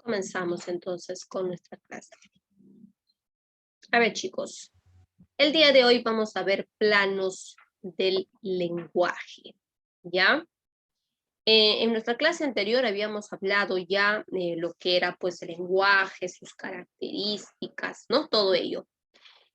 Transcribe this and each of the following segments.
Comenzamos entonces con nuestra clase. A ver, chicos, el día de hoy vamos a ver planos del lenguaje, ¿ya? En nuestra clase anterior habíamos hablado ya de lo que era pues el lenguaje, sus características, ¿no? Todo ello.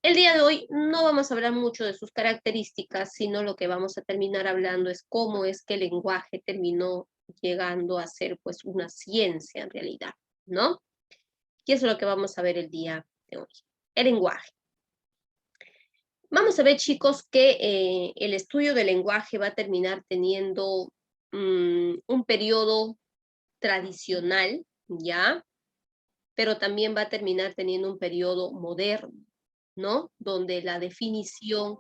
El día de hoy no vamos a hablar mucho de sus características, sino lo que vamos a terminar hablando es cómo es que el lenguaje terminó llegando a ser pues una ciencia en realidad, ¿no? Y eso es lo que vamos a ver el día de hoy. El lenguaje. Vamos a ver, chicos, que el estudio del lenguaje va a terminar teniendo un periodo tradicional, ¿ya? Pero también va a terminar teniendo un periodo moderno, ¿no? Donde la definición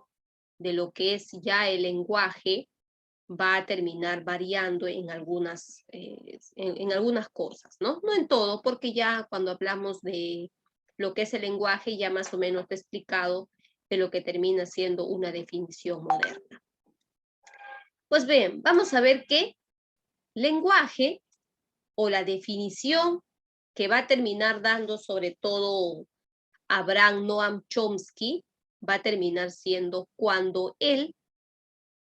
de lo que es ya el lenguaje va a terminar variando en algunas cosas, ¿no? No en todo, porque ya cuando hablamos de lo que es el lenguaje, ya más o menos te he explicado de lo que termina siendo una definición moderna. Pues bien, vamos a ver que lenguaje o la definición que va a terminar dando sobre todo Noam Chomsky va a terminar siendo cuando él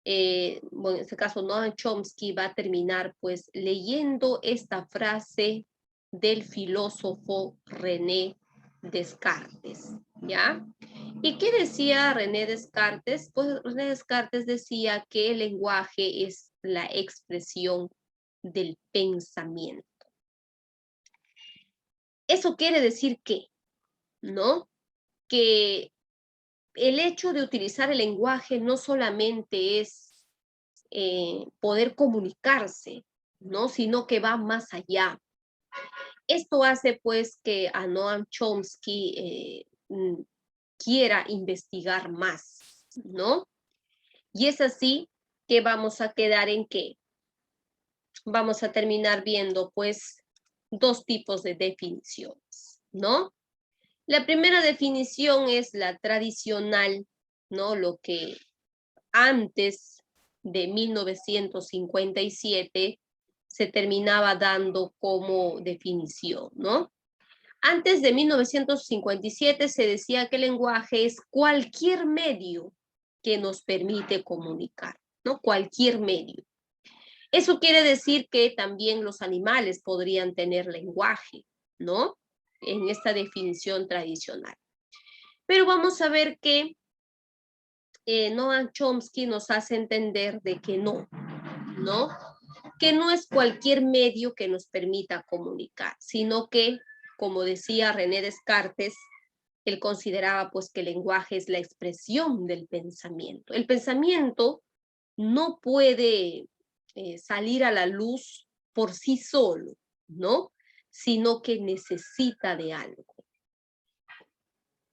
bueno, en este caso Noam Chomsky va a terminar pues leyendo esta frase del filósofo René Descartes, ¿ya? ¿Y qué decía René Descartes? Pues René Descartes decía que el lenguaje es la expresión del pensamiento. Eso quiere decir que, ¿no? Que el hecho de utilizar el lenguaje no solamente es poder comunicarse, ¿no? Sino que va más allá. Esto hace pues que a Noam Chomsky quiera investigar más, ¿no? Y es así que vamos a quedar en que vamos a terminar viendo pues dos tipos de definiciones, ¿no? La primera definición es la tradicional, ¿no? Lo que antes de 1957 se terminaba dando como definición, ¿no? Antes de 1957 se decía que el lenguaje es cualquier medio que nos permite comunicar, ¿no? Cualquier medio. Eso quiere decir que también los animales podrían tener lenguaje, ¿no? En esta definición tradicional. Pero vamos a ver que Noam Chomsky nos hace entender de que no, ¿no? Que no es cualquier medio que nos permita comunicar, sino que, como decía René Descartes, él consideraba pues que el lenguaje es la expresión del pensamiento. El pensamiento no puede salir a la luz por sí solo, ¿no? Sino que necesita de algo.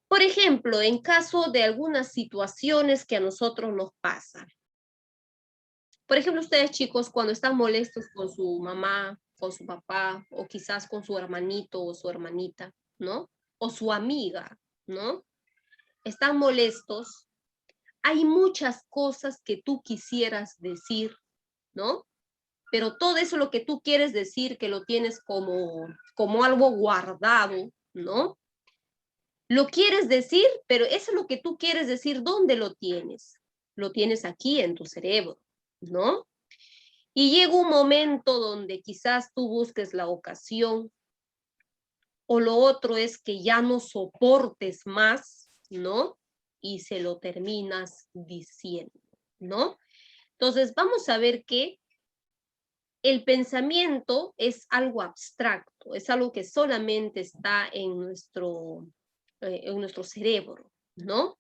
Por ejemplo, en caso de algunas situaciones que a nosotros nos pasan. Por ejemplo, ustedes chicos, cuando están molestos con su mamá, con su papá, o quizás con su hermanito o su hermanita, ¿no? O su amiga, ¿no? Están molestos. Hay muchas cosas que tú quisieras decir, ¿no? Pero todo eso lo que tú quieres decir, que lo tienes como algo guardado, ¿no? Lo quieres decir, pero eso es lo que tú quieres decir, ¿dónde lo tienes? Lo tienes aquí en tu cerebro, ¿no? Y llega un momento donde quizás tú busques la ocasión o lo otro es que ya no soportes más, ¿no? Y se lo terminas diciendo, ¿no? Entonces vamos a ver que el pensamiento es algo abstracto, es algo que solamente está en nuestro cerebro, ¿no?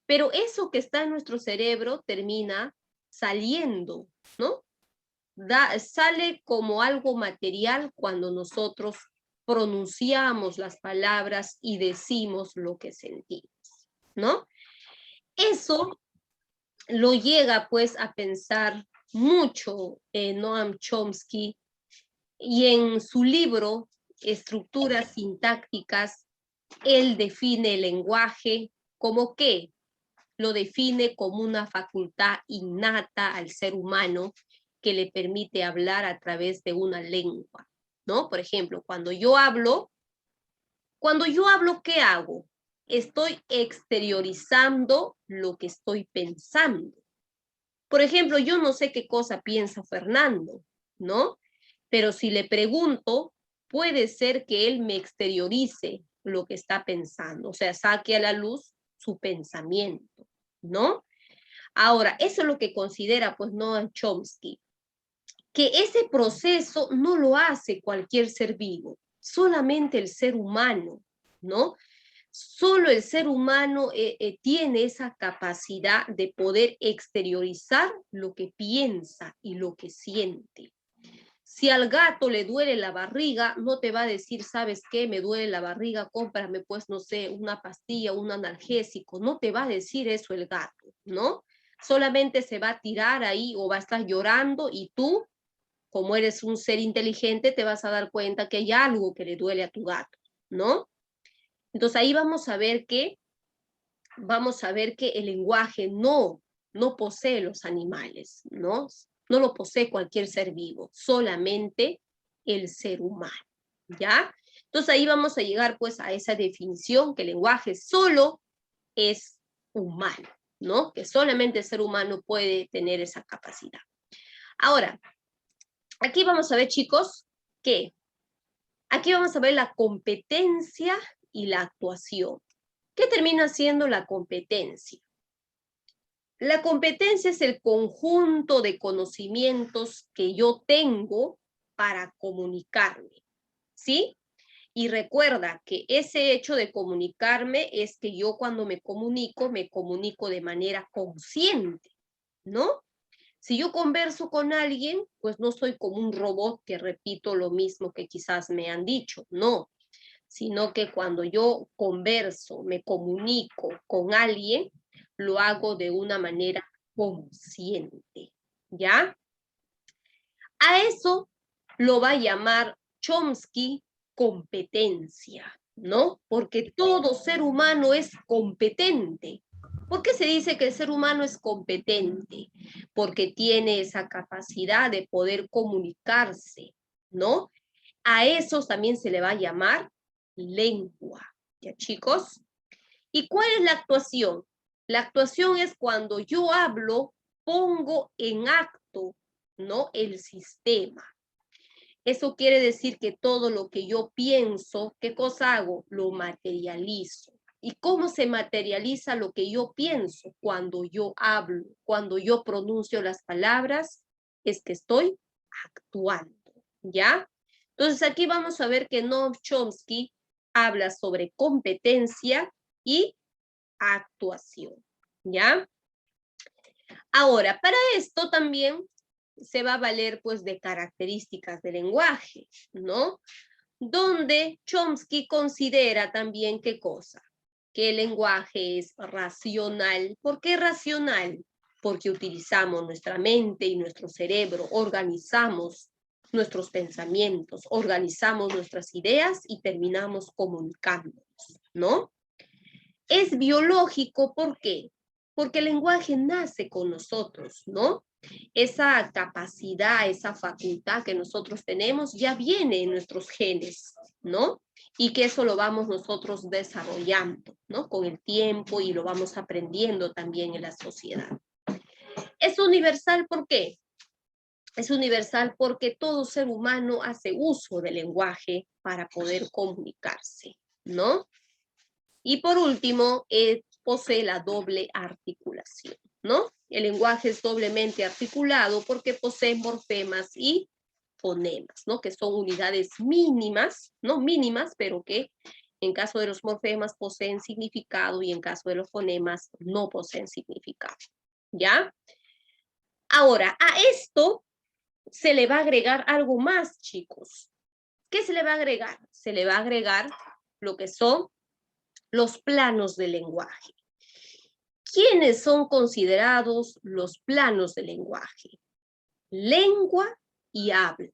Pero eso que está en nuestro cerebro termina saliendo, ¿no? Sale como algo material cuando nosotros pronunciamos las palabras y decimos lo que sentimos, ¿no? Eso lo llega pues a pensar mucho Noam Chomsky y en su libro Estructuras sintácticas, él define el lenguaje como ¿qué? Lo define como una facultad innata al ser humano que le permite hablar a través de una lengua, ¿no? Por ejemplo, cuando yo hablo, ¿qué hago? Estoy exteriorizando lo que estoy pensando. Por ejemplo, yo no sé qué cosa piensa Fernando, ¿no? Pero si le pregunto, puede ser que él me exteriorice lo que está pensando, o sea, saque a la luz su pensamiento, ¿no? Ahora, eso es lo que considera, pues, Noam Chomsky, que ese proceso no lo hace cualquier ser vivo, solamente el ser humano, ¿no? Solo el ser humano tiene esa capacidad de poder exteriorizar lo que piensa y lo que siente. Si al gato le duele la barriga, no te va a decir, ¿sabes qué? Me duele la barriga, cómprame, pues, no sé, una pastilla, un analgésico. No te va a decir eso el gato, ¿no? Solamente se va a tirar ahí o va a estar llorando y tú, como eres un ser inteligente, te vas a dar cuenta que hay algo que le duele a tu gato, ¿no? Entonces ahí vamos a ver que el lenguaje no posee los animales, ¿no? No lo posee cualquier ser vivo, solamente el ser humano, ¿ya? Entonces ahí vamos a llegar pues a esa definición que el lenguaje solo es humano, ¿no? Que solamente el ser humano puede tener esa capacidad. Ahora, aquí vamos a ver, chicos, que aquí vamos a ver la competencia y la actuación. ¿Qué termina siendo la competencia? La competencia es el conjunto de conocimientos que yo tengo para comunicarme, ¿sí? Y recuerda que ese hecho de comunicarme es que yo cuando me comunico de manera consciente, ¿no? Si yo converso con alguien, pues no soy como un robot que repito lo mismo que quizás me han dicho, no, sino que cuando yo converso, me comunico con alguien, lo hago de una manera consciente, ¿ya? A eso lo va a llamar Chomsky competencia, ¿no? Porque todo ser humano es competente. ¿Por qué se dice que el ser humano es competente? Porque tiene esa capacidad de poder comunicarse, ¿no? A eso también se le va a llamar lengua, ¿ya, chicos? ¿Y cuál es la actuación? La actuación es cuando yo hablo, pongo en acto, ¿no? El sistema. Eso quiere decir que todo lo que yo pienso, ¿qué cosa hago? Lo materializo. ¿Y cómo se materializa lo que yo pienso? Cuando yo hablo, cuando yo pronuncio las palabras, es que estoy actuando, ¿ya? Entonces aquí vamos a ver que Noam Chomsky habla sobre competencia y actuación, ¿ya? Ahora, para esto también se va a valer pues de características del lenguaje, ¿no? Donde Chomsky considera también qué cosa, que el lenguaje es racional. ¿Por qué racional? Porque utilizamos nuestra mente y nuestro cerebro, organizamos nuestros pensamientos, organizamos nuestras ideas y terminamos comunicándonos, ¿no? Es biológico, ¿por qué? Porque el lenguaje nace con nosotros, ¿no? Esa capacidad, esa facultad que nosotros tenemos ya viene en nuestros genes, ¿no? Y que eso lo vamos nosotros desarrollando, ¿no? Con el tiempo y lo vamos aprendiendo también en la sociedad. Es universal, ¿por qué? Es universal porque todo ser humano hace uso del lenguaje para poder comunicarse, ¿no? Y por último, posee la doble articulación, ¿no? El lenguaje es doblemente articulado porque posee morfemas y fonemas, ¿no? Que son unidades mínimas, no mínimas, pero que en caso de los morfemas poseen significado y en caso de los fonemas no poseen significado, ¿ya? Ahora, a esto se le va a agregar algo más, chicos. ¿Qué se le va a agregar? Se le va a agregar lo que son los planos del lenguaje. ¿Quiénes son considerados los planos del lenguaje? Lengua y habla.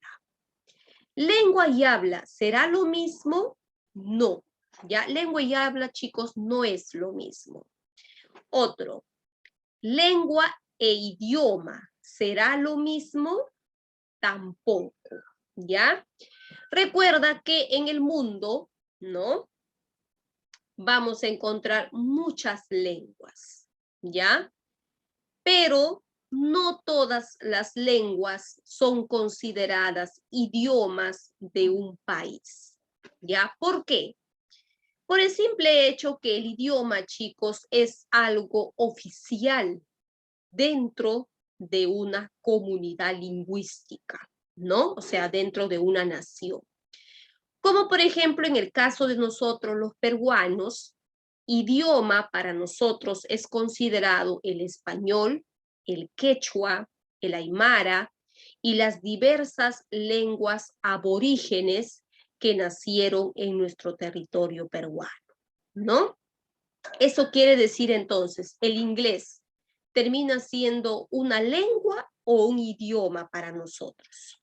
¿Lengua y habla será lo mismo? No. Ya, lengua y habla, chicos, no es lo mismo. Otro, lengua e idioma, ¿será lo mismo? Tampoco, ¿ya? Recuerda que en el mundo, ¿no? Vamos a encontrar muchas lenguas, ¿ya? Pero no todas las lenguas son consideradas idiomas de un país, ¿ya? ¿Por qué? Por el simple hecho que el idioma, chicos, es algo oficial dentro de una comunidad lingüística, ¿no? O sea, dentro de una nación. Como por ejemplo en el caso de nosotros los peruanos, idioma para nosotros es considerado el español, el quechua, el aymara y las diversas lenguas aborígenes que nacieron en nuestro territorio peruano, ¿no? Eso quiere decir entonces, el inglés termina siendo una lengua o un idioma para nosotros.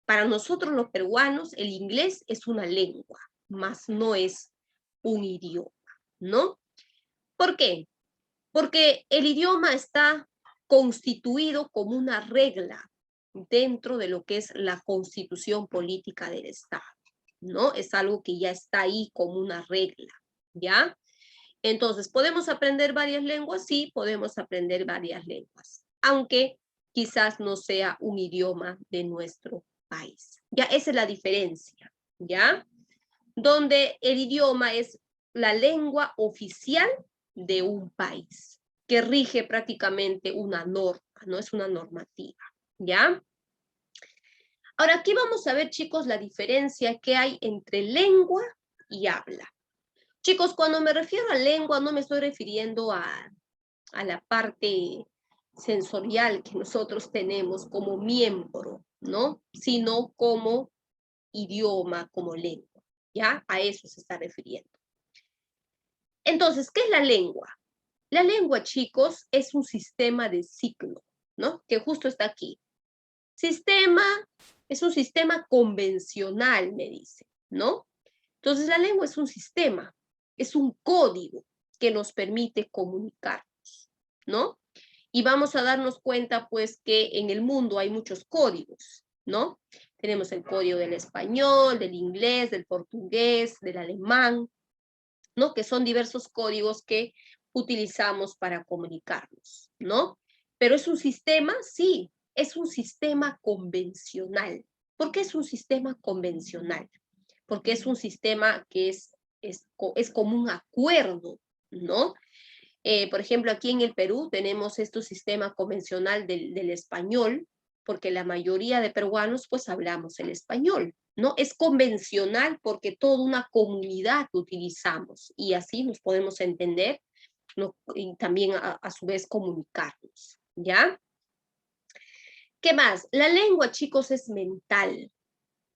Para nosotros los peruanos, el inglés es una lengua, más no es un idioma, ¿no? ¿Por qué? Porque el idioma está constituido como una regla dentro de lo que es la constitución política del Estado, ¿no? Es algo que ya está ahí como una regla, ¿ya? Entonces, ¿podemos aprender varias lenguas? Sí, podemos aprender varias lenguas, aunque quizás no sea un idioma de nuestro país. Ya, esa es la diferencia, ¿ya? Donde el idioma es la lengua oficial de un país, que rige prácticamente una norma, no es una normativa, ¿ya? Ahora, aquí vamos a ver, chicos, la diferencia que hay entre lengua y habla. Chicos, cuando me refiero a lengua, no me estoy refiriendo a la parte sensorial que nosotros tenemos como miembro, ¿no? Sino como idioma, como lengua, ¿ya? A eso se está refiriendo. Entonces, ¿qué es la lengua? La lengua, chicos, es un sistema de signo, ¿no? Que justo está aquí. Sistema, es un sistema convencional, me dice, ¿no? Entonces, la lengua es un sistema, es un código que nos permite comunicarnos, ¿no? Y vamos a darnos cuenta, pues, que en el mundo hay muchos códigos, ¿no? Tenemos el código del español, del inglés, del portugués, del alemán, ¿no? Que son diversos códigos que utilizamos para comunicarnos, ¿no? Pero es un sistema, sí, es un sistema convencional. ¿Por qué es un sistema convencional? Porque es un sistema que es como un acuerdo, ¿no? Por ejemplo, aquí en el Perú tenemos este sistema convencional del español, porque la mayoría de peruanos pues hablamos el español, ¿no? Es convencional porque toda una comunidad utilizamos y así nos podemos entender, ¿no? Y también a su vez comunicarnos, ¿ya? ¿Qué más? La lengua, chicos, es mental,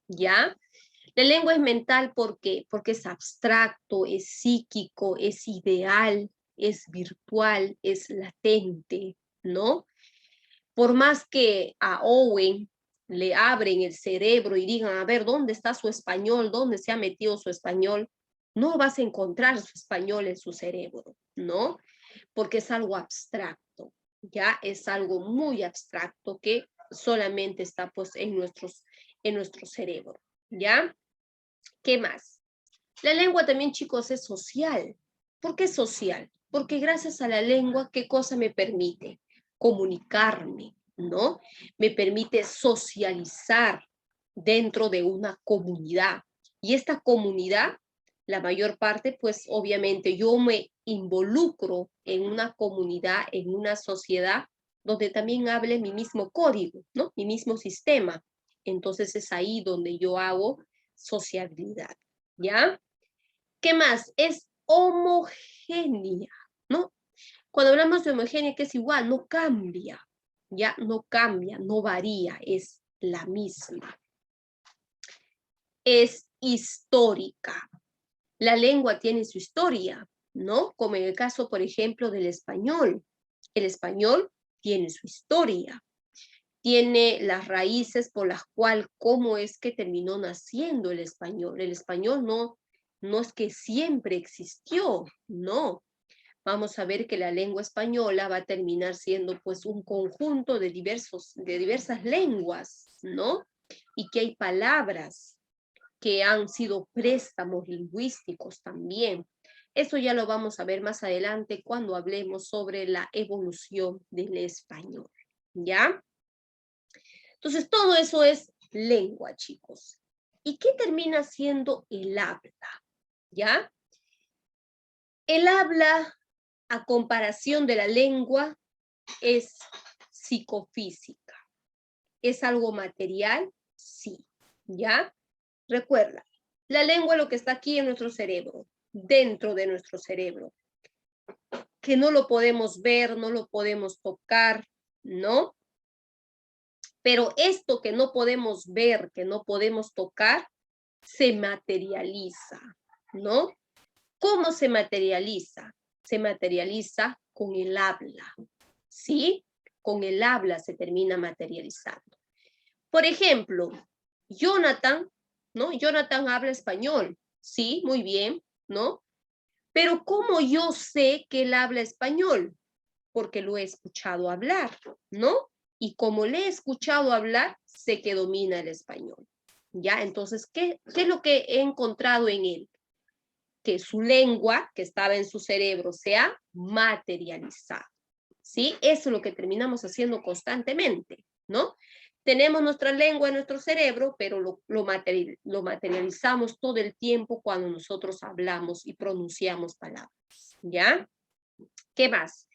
¿ya? La lengua es mental porque es abstracto, es psíquico, es ideal, es virtual, es latente, ¿no? Por más que a Owen le abren el cerebro y digan, a ver, ¿dónde está su español? ¿Dónde se ha metido su español? No vas a encontrar su español en su cerebro, ¿no? Porque es algo abstracto, ¿ya? Es algo muy abstracto que solamente está pues en nuestro cerebro, ¿ya? ¿Qué más? La lengua también, chicos, es social. ¿Por qué es social? Porque gracias a la lengua, ¿qué cosa me permite? Comunicarme, ¿no? Me permite socializar dentro de una comunidad. Y esta comunidad, la mayor parte, pues obviamente yo me involucro en una comunidad, en una sociedad, donde también hable mi mismo código, ¿no? Mi mismo sistema. Entonces es ahí donde yo hago sociabilidad, ¿ya? ¿Qué más? Es homogénea, ¿no? Cuando hablamos de homogénea, que es igual, no cambia, ¿ya? No cambia, no varía, es la misma. Es histórica. La lengua tiene su historia, ¿no? Como en el caso, por ejemplo, del español. El español tiene su historia, tiene las raíces por las cuales, cómo es que terminó naciendo el español. El español no es que siempre existió, no. Vamos a ver que la lengua española va a terminar siendo pues un conjunto de diversas lenguas, ¿no? Y que hay palabras que han sido préstamos lingüísticos también. Eso ya lo vamos a ver más adelante cuando hablemos sobre la evolución del español, ¿ya? Entonces, todo eso es lengua, chicos. ¿Y qué termina siendo el habla? ¿Ya? El habla, a comparación de la lengua, es psicofísica. ¿Es algo material? Sí. ¿Ya? Recuerda, la lengua es lo que está aquí en nuestro cerebro, dentro de nuestro cerebro, que no lo podemos ver, no lo podemos tocar, ¿no? Pero esto que no podemos ver, que no podemos tocar, se materializa, ¿no? ¿Cómo se materializa? Se materializa con el habla, ¿sí? Con el habla se termina materializando. Por ejemplo, Jonathan, ¿no? Jonathan habla español, sí, muy bien, ¿no? Pero ¿cómo yo sé que él habla español? Porque lo he escuchado hablar, ¿no? Y como le he escuchado hablar, sé que domina el español, ¿ya? Entonces, ¿qué es lo que he encontrado en él? Que su lengua, que estaba en su cerebro, se ha materializado, ¿sí? Eso es lo que terminamos haciendo constantemente, ¿no? Tenemos nuestra lengua en nuestro cerebro, pero lo materializamos todo el tiempo cuando nosotros hablamos y pronunciamos palabras, ¿ya? ¿Qué más?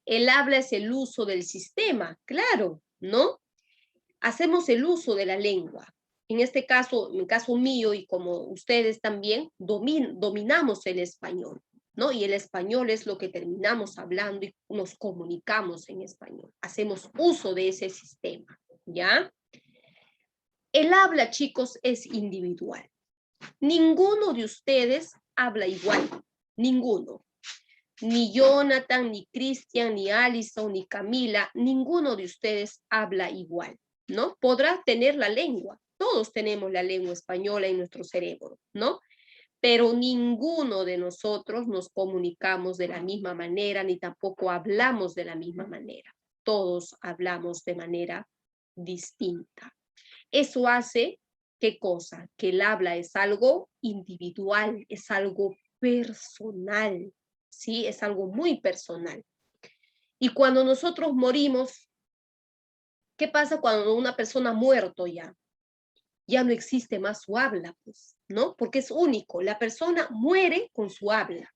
El habla es el uso del sistema, claro, ¿no? Hacemos el uso de la lengua. En este caso, en el caso mío y como ustedes también, dominamos el español, ¿no? Y el español es lo que terminamos hablando y nos comunicamos en español. Hacemos uso de ese sistema, ¿ya? El habla, chicos, es individual. Ninguno de ustedes habla igual, ninguno. Ni Jonathan, ni Cristian, ni Alison, ni Camila, ninguno de ustedes habla igual, ¿no? Podrá tener la lengua, todos tenemos la lengua española en nuestro cerebro, ¿no? Pero ninguno de nosotros nos comunicamos de la misma manera, ni tampoco hablamos de la misma manera. Todos hablamos de manera distinta. Eso hace, ¿qué cosa? Que el habla es algo individual, es algo personal, ¿sí? Es algo muy personal. Y cuando nosotros morimos, ¿qué pasa cuando una persona ha muerto ya? Ya no existe más su habla, pues, ¿no? Porque es único. La persona muere con su habla,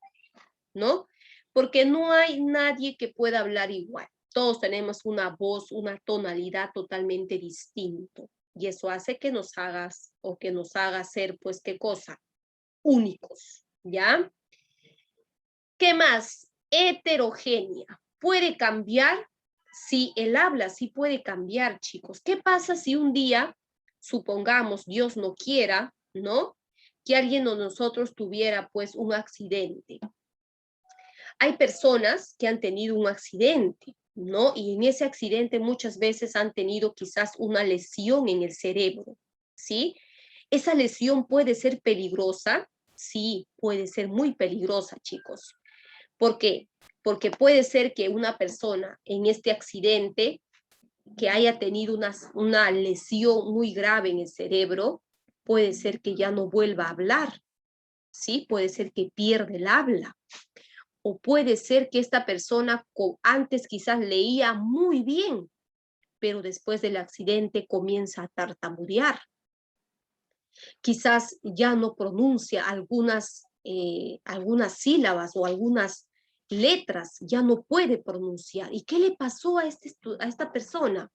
¿no? Porque no hay nadie que pueda hablar igual. Todos tenemos una voz, una tonalidad totalmente distinto. Y eso hace que nos hagas o que nos haga ser, pues, ¿qué cosa? Únicos, ¿ya? ¿Qué más? Heterogénea. ¿Puede cambiar? Sí, el habla sí puede cambiar, chicos. ¿Qué pasa si un día, supongamos, Dios no quiera, ¿no? Que alguien de nosotros tuviera, pues, un accidente. Hay personas que han tenido un accidente, ¿no? Y en ese accidente muchas veces han tenido quizás una lesión en el cerebro, ¿sí? ¿Esa lesión puede ser peligrosa? Sí, puede ser muy peligrosa, chicos. ¿Por qué? Porque puede ser que una persona en este accidente que haya tenido una lesión muy grave en el cerebro, puede ser que ya no vuelva a hablar, ¿sí? Puede ser que pierda el habla. O puede ser que esta persona antes quizás leía muy bien, pero después del accidente comienza a tartamudear. Quizás ya no pronuncia algunas sílabas o algunas letras, ya no puede pronunciar. ¿Y qué le pasó a esta persona?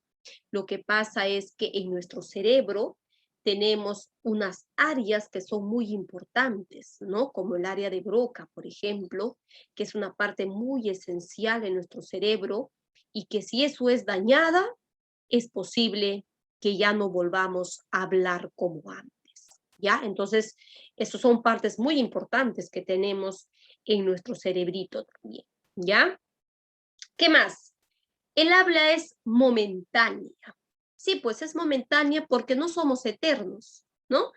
Lo que pasa es que en nuestro cerebro tenemos unas áreas que son muy importantes, ¿no? Como el área de Broca, por ejemplo, que es una parte muy esencial en nuestro cerebro y que si eso es dañada, es posible que ya no volvamos a hablar como antes, ¿ya? Entonces, esas son partes muy importantes que tenemos en nuestro cerebrito también, ¿ya? ¿Qué más? El habla es momentánea. Sí, pues es momentánea porque no somos eternos, ¿no?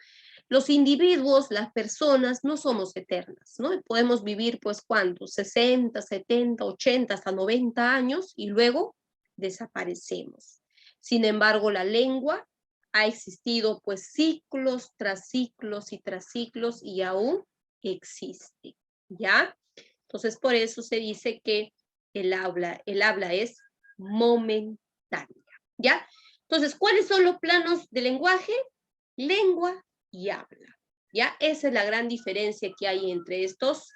Los individuos, las personas, no somos eternas, ¿no? Podemos vivir, pues, ¿cuánto? 60, 70, 80, hasta 90 años y luego desaparecemos. Sin embargo, la lengua ha existido pues ciclos tras ciclos y tras ciclos y aún existe, ¿ya? Entonces por eso se dice que el habla es momentánea, ¿ya? Entonces, ¿cuáles son los planos del lenguaje? Lengua y habla, ¿ya? Esa es la gran diferencia que hay entre estos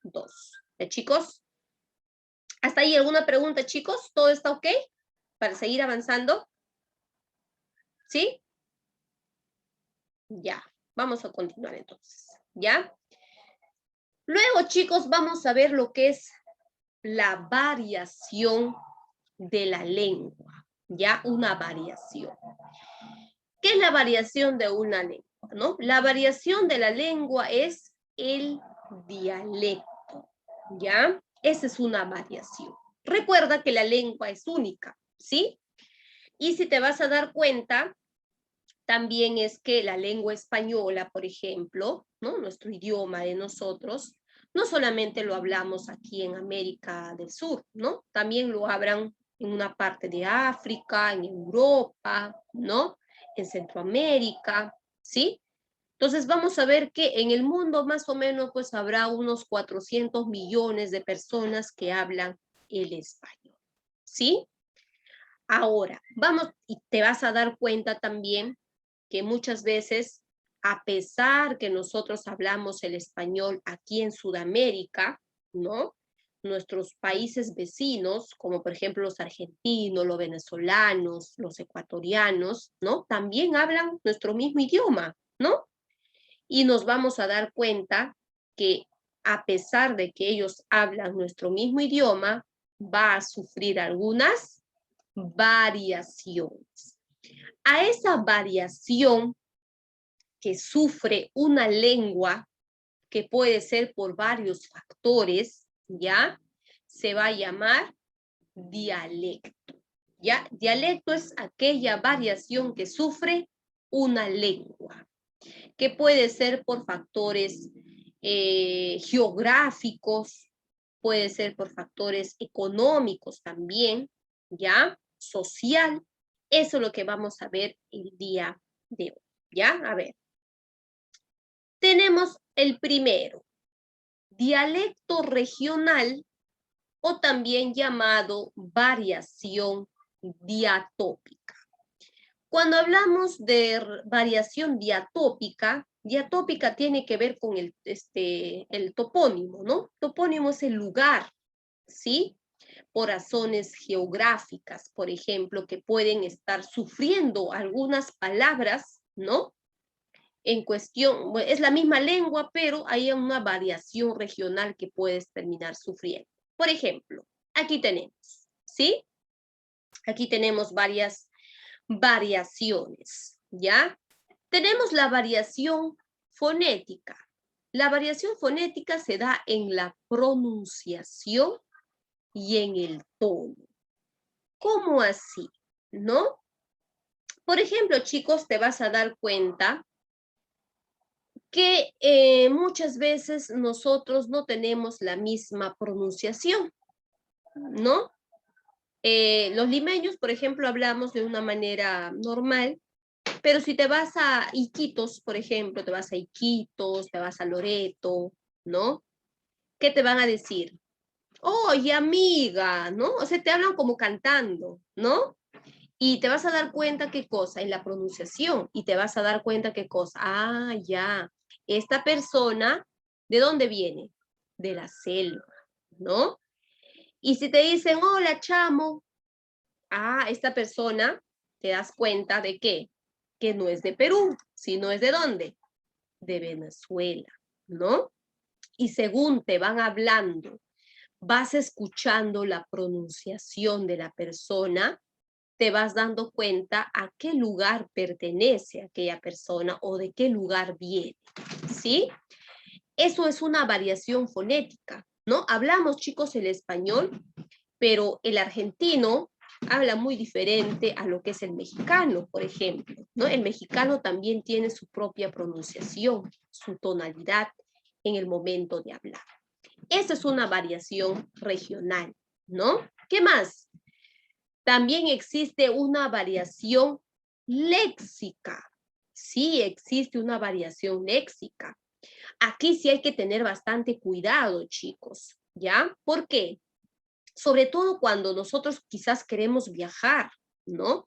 dos, ¿ya, chicos? ¿Hasta ahí alguna pregunta, chicos? ¿Todo está ok para seguir avanzando? ¿Sí? Ya, vamos a continuar entonces, ¿ya? Luego, chicos, vamos a ver lo que es la variación de la lengua, ¿ya? Una variación. ¿Qué es la variación de una lengua, no? La variación de la lengua es el dialecto, ¿ya? Esa es una variación. Recuerda que la lengua es única, ¿sí? Y si te vas a dar cuenta, también es que la lengua española, por ejemplo, ¿no? Nuestro idioma de nosotros, no solamente lo hablamos aquí en América del Sur, ¿no? También lo hablan en una parte de África, en Europa, ¿no? En Centroamérica, ¿sí? Entonces vamos a ver que en el mundo más o menos pues habrá unos 400 millones de personas que hablan el español, ¿sí? Ahora, vamos, y te vas a dar cuenta también que muchas veces, a pesar que nosotros hablamos el español aquí en Sudamérica, ¿no? Nuestros países vecinos, como por ejemplo los argentinos, los venezolanos, los ecuatorianos, ¿no? También hablan nuestro mismo idioma, ¿no? Y nos vamos a dar cuenta que a pesar de que ellos hablan nuestro mismo idioma, va a sufrir algunas variaciones. A esa variación que sufre una lengua, que puede ser por varios factores, ¿ya? Se va a llamar dialecto, ¿ya? Dialecto es aquella variación que sufre una lengua, que puede ser por factores geográficos, puede ser por factores económicos también, ¿ya? Social. Eso es lo que vamos a ver el día de hoy, ¿ya? A ver. Tenemos el primero, dialecto regional o también llamado variación diatópica. Cuando hablamos de variación diatópica, diatópica tiene que ver con el topónimo, ¿no? Topónimo es el lugar, ¿sí? Por razones geográficas, por ejemplo, que pueden estar sufriendo algunas palabras, ¿no? En cuestión, es la misma lengua, pero hay una variación regional que puedes terminar sufriendo. Por ejemplo, aquí tenemos, ¿sí? Aquí tenemos varias variaciones, ¿ya? Tenemos la variación fonética. La variación fonética se da en la pronunciación y en el tono. ¿Cómo así? ¿No? Por ejemplo, chicos, te vas a dar cuenta que muchas veces nosotros no tenemos la misma pronunciación, ¿no? Los limeños, por ejemplo, hablamos de una manera normal, pero si te vas a Iquitos, por ejemplo, te vas a Iquitos, te vas a Loreto, ¿no? ¿Qué te van a decir? Oye, amiga, ¿no? O sea, te hablan como cantando, ¿no? Y te vas a dar cuenta qué cosa, en la pronunciación, y te vas a dar cuenta qué cosa. Ah, ya, esta persona, ¿de dónde viene? De la selva, ¿no? Y si te dicen, hola, chamo, ah, esta persona, te das cuenta de qué, que no es de Perú, sino es de dónde, de Venezuela, ¿no? Y según te van hablando, vas escuchando la pronunciación de la persona, te vas dando cuenta a qué lugar pertenece aquella persona o de qué lugar viene, ¿sí? Eso es una variación fonética, ¿no? Hablamos, chicos, el español, pero el argentino habla muy diferente a lo que es el mexicano, por ejemplo, ¿no? El mexicano también tiene su propia pronunciación, su tonalidad en el momento de hablar. Esa es una variación regional, ¿no? ¿Qué más? También existe una variación léxica. Sí existe una variación léxica. Aquí sí hay que tener bastante cuidado, chicos, ¿ya? ¿Por qué? Sobre todo cuando nosotros quizás queremos viajar, ¿no?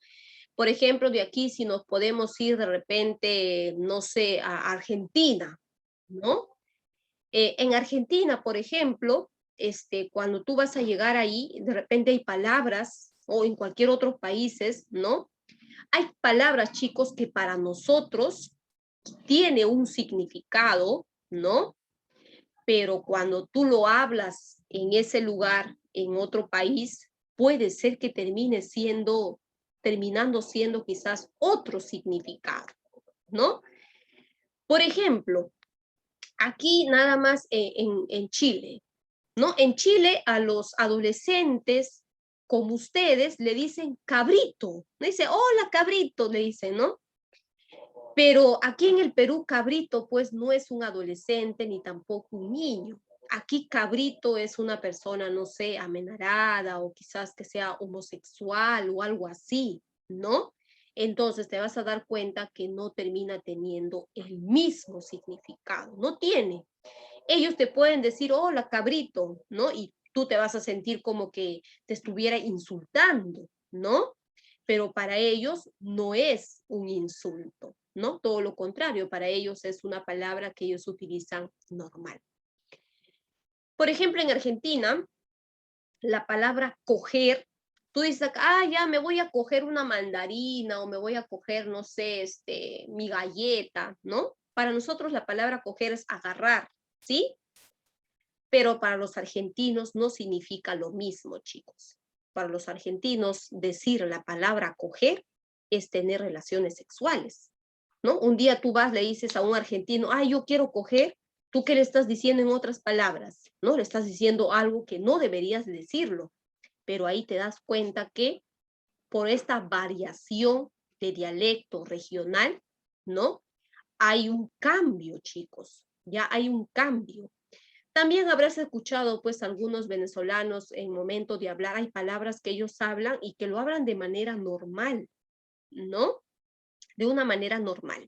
Por ejemplo, de aquí si nos podemos ir de repente, no sé, a Argentina, ¿no? En Argentina, por ejemplo, cuando tú vas a llegar ahí, de repente hay palabras, o en cualquier otro países, ¿no? Hay palabras, chicos, que para nosotros tiene un significado, ¿no? Pero cuando tú lo hablas en ese lugar, en otro país, puede ser que terminando siendo quizás otro significado, ¿no? Por ejemplo, aquí nada más en Chile, ¿no? En Chile a los adolescentes como ustedes le dicen cabrito, le dice, hola cabrito, le dicen, ¿no? Pero aquí en el Perú, cabrito, pues no es un adolescente ni tampoco un niño. Aquí cabrito es una persona, no sé, amenarada o quizás que sea homosexual o algo así, ¿no? Entonces te vas a dar cuenta que no termina teniendo el mismo significado, no tiene. Ellos te pueden decir, hola cabrito, ¿no? Y tú te vas a sentir como que te estuviera insultando, ¿no? Pero para ellos no es un insulto, ¿no? Todo lo contrario, para ellos es una palabra que ellos utilizan normal. Por ejemplo, en Argentina, la palabra coger, tú dices, ah, ya me voy a coger una mandarina o me voy a coger, no sé, mi galleta, ¿no? Para nosotros la palabra coger es agarrar, ¿sí? Pero para los argentinos no significa lo mismo, chicos. Para los argentinos decir la palabra coger es tener relaciones sexuales, ¿no? Un día tú vas, le dices a un argentino, ay, yo quiero coger, ¿tú qué le estás diciendo en otras palabras? ¿No? Le estás diciendo algo que no deberías decirlo, pero ahí te das cuenta que por esta variación de dialecto regional, ¿no? Hay un cambio, chicos, ya hay un cambio. También habrás escuchado, pues, algunos venezolanos en momento de hablar, hay palabras que ellos hablan y que lo hablan de manera normal, ¿no? De una manera normal.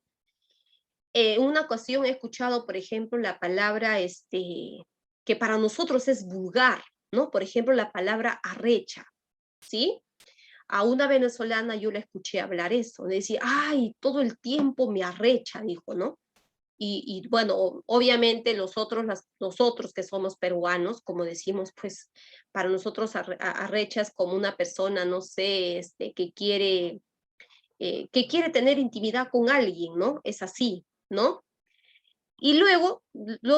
En una ocasión he escuchado, por ejemplo, la palabra, que para nosotros es vulgar, ¿no? Por ejemplo, la palabra arrecha, ¿sí? A una venezolana yo la escuché hablar eso, decía, ay, todo el tiempo me arrecha, dijo, ¿no? Bueno, obviamente nosotros que somos peruanos, como decimos, pues para nosotros arrecha es como una persona, no sé, que quiere tener intimidad con alguien, ¿no? Es así, ¿no? Y luego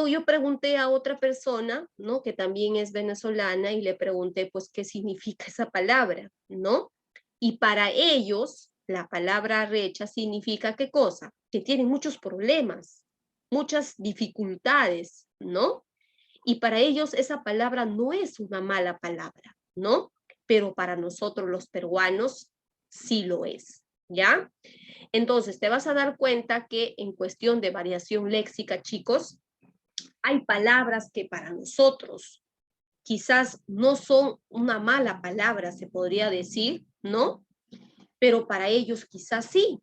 yo pregunté a otra persona, ¿no? Que también es venezolana y le pregunté, pues, ¿qué significa esa palabra, ¿no? Y para ellos, la palabra recha significa ¿qué cosa? Que tienen muchos problemas, muchas dificultades, ¿no? Y para ellos esa palabra no es una mala palabra, ¿no? Pero para nosotros los peruanos sí lo es, ¿ya? Entonces, te vas a dar cuenta que en cuestión de variación léxica, chicos, hay palabras que para nosotros quizás no son una mala palabra, se podría decir, ¿no? Pero para ellos quizás sí.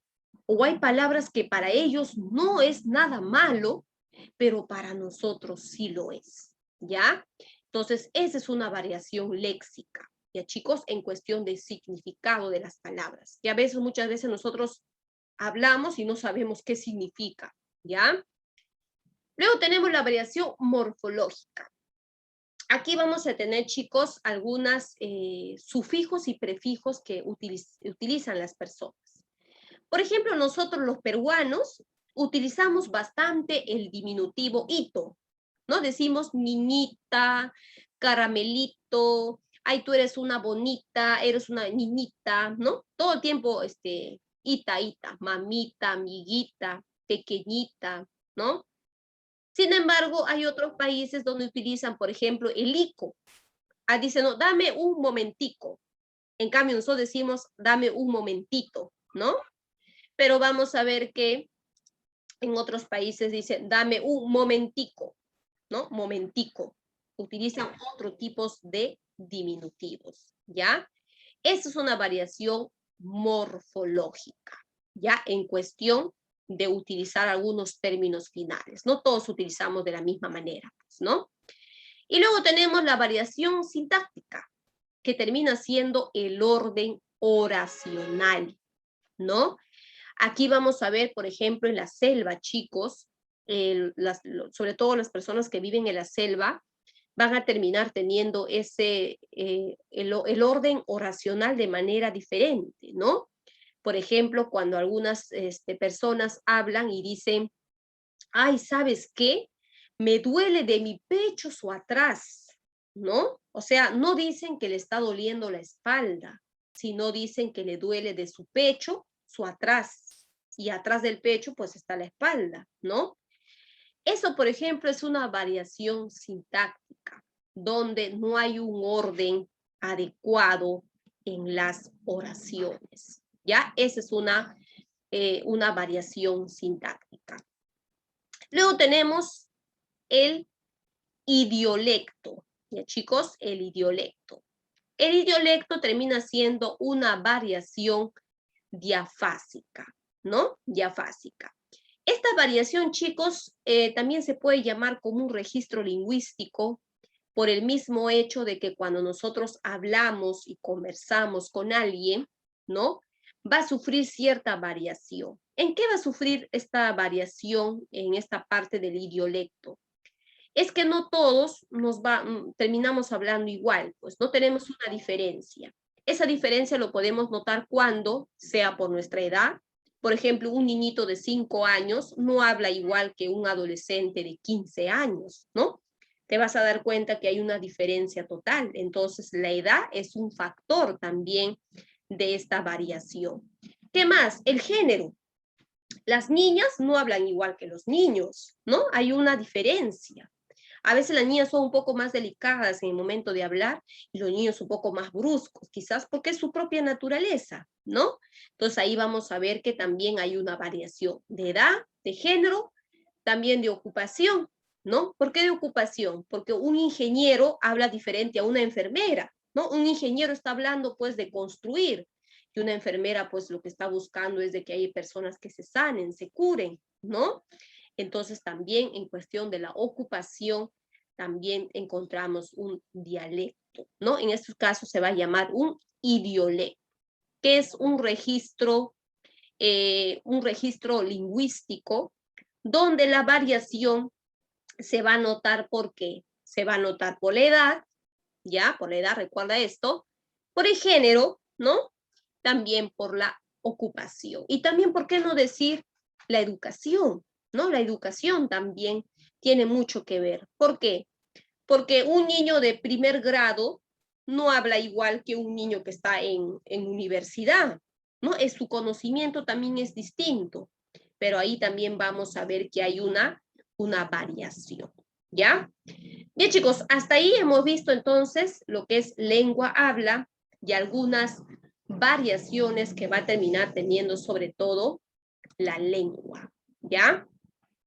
O hay palabras que para ellos no es nada malo, pero para nosotros sí lo es, ¿ya? Entonces, esa es una variación léxica, ¿ya, chicos? En cuestión de significado de las palabras. Y a veces, muchas veces nosotros hablamos y no sabemos qué significa, ¿ya? Luego tenemos la variación morfológica. Aquí vamos a tener, chicos, algunos sufijos y prefijos que utilizan las personas. Por ejemplo, nosotros los peruanos utilizamos bastante el diminutivo ito, ¿no? Decimos niñita, caramelito, ay, tú eres una bonita, eres una niñita, ¿no? Todo el tiempo, ita, mamita, amiguita, pequeñita, ¿no? Sin embargo, hay otros países donde utilizan, por ejemplo, el ico. Ah, dicen, no, dame un momentico. En cambio, nosotros decimos, dame un momentito, ¿no? Pero vamos a ver que en otros países dicen, dame un momentico, ¿no? Momentico. Utilizan otros tipos de diminutivos, ¿ya? Esa es una variación morfológica, ya en cuestión de utilizar algunos términos finales. No todos utilizamos de la misma manera, pues, ¿no? Y luego tenemos la variación sintáctica, que termina siendo el orden oracional, ¿no? Aquí vamos a ver, por ejemplo, en la selva, chicos, sobre todo las personas que viven en la selva, van a terminar teniendo el orden oracional de manera diferente, ¿no? Por ejemplo, cuando algunas personas hablan y dicen, ay, ¿sabes qué? Me duele de mi pecho su atrás, ¿no? O sea, no dicen que le está doliendo la espalda, sino dicen que le duele de su pecho su atrás. Y atrás del pecho, pues está la espalda, ¿no? Eso, por ejemplo, es una variación sintáctica, donde no hay un orden adecuado en las oraciones, ¿ya? Esa es una variación sintáctica. Luego tenemos el idiolecto, ¿ya, chicos? El idiolecto. El idiolecto termina siendo una variación diafásica, ¿no? Diafásica. Esta variación, chicos, también se puede llamar como un registro lingüístico por el mismo hecho de que cuando nosotros hablamos y conversamos con alguien, ¿no? Va a sufrir cierta variación. ¿En qué va a sufrir esta variación en esta parte del idiolecto? Es que no todos terminamos hablando igual, pues no tenemos una diferencia. Esa diferencia lo podemos notar cuando, sea por nuestra edad, por ejemplo, un niñito de 5 años no habla igual que un adolescente de 15 años, ¿no? Te vas a dar cuenta que hay una diferencia total. Entonces, la edad es un factor también de esta variación. ¿Qué más? El género. Las niñas no hablan igual que los niños, ¿no? Hay una diferencia. A veces las niñas son un poco más delicadas en el momento de hablar y los niños un poco más bruscos, quizás porque es su propia naturaleza, ¿no? Entonces ahí vamos a ver que también hay una variación de edad, de género, también de ocupación, ¿no? ¿Por qué de ocupación? Porque un ingeniero habla diferente a una enfermera, ¿no? Un ingeniero está hablando pues de construir y una enfermera pues lo que está buscando es de que haya personas que se sanen, se curen, ¿no? Entonces también en cuestión de la ocupación también encontramos un dialecto, ¿no? En estos casos se va a llamar un idiolecto, que es un registro lingüístico donde la variación se va a notar por qué. Se va a notar por la edad, ¿ya? Por la edad, recuerda esto. Por el género, ¿no? También por la ocupación. Y también, ¿por qué no decir la educación? ¿No? La educación también tiene mucho que ver. ¿Por qué? Porque un niño de primer grado no habla igual que un niño que está en universidad, ¿no? Su conocimiento también es distinto, pero ahí también vamos a ver que hay una variación, ¿ya? Bien, chicos, hasta ahí hemos visto entonces lo que es lengua habla y algunas variaciones que va a terminar teniendo sobre todo la lengua, ¿ya?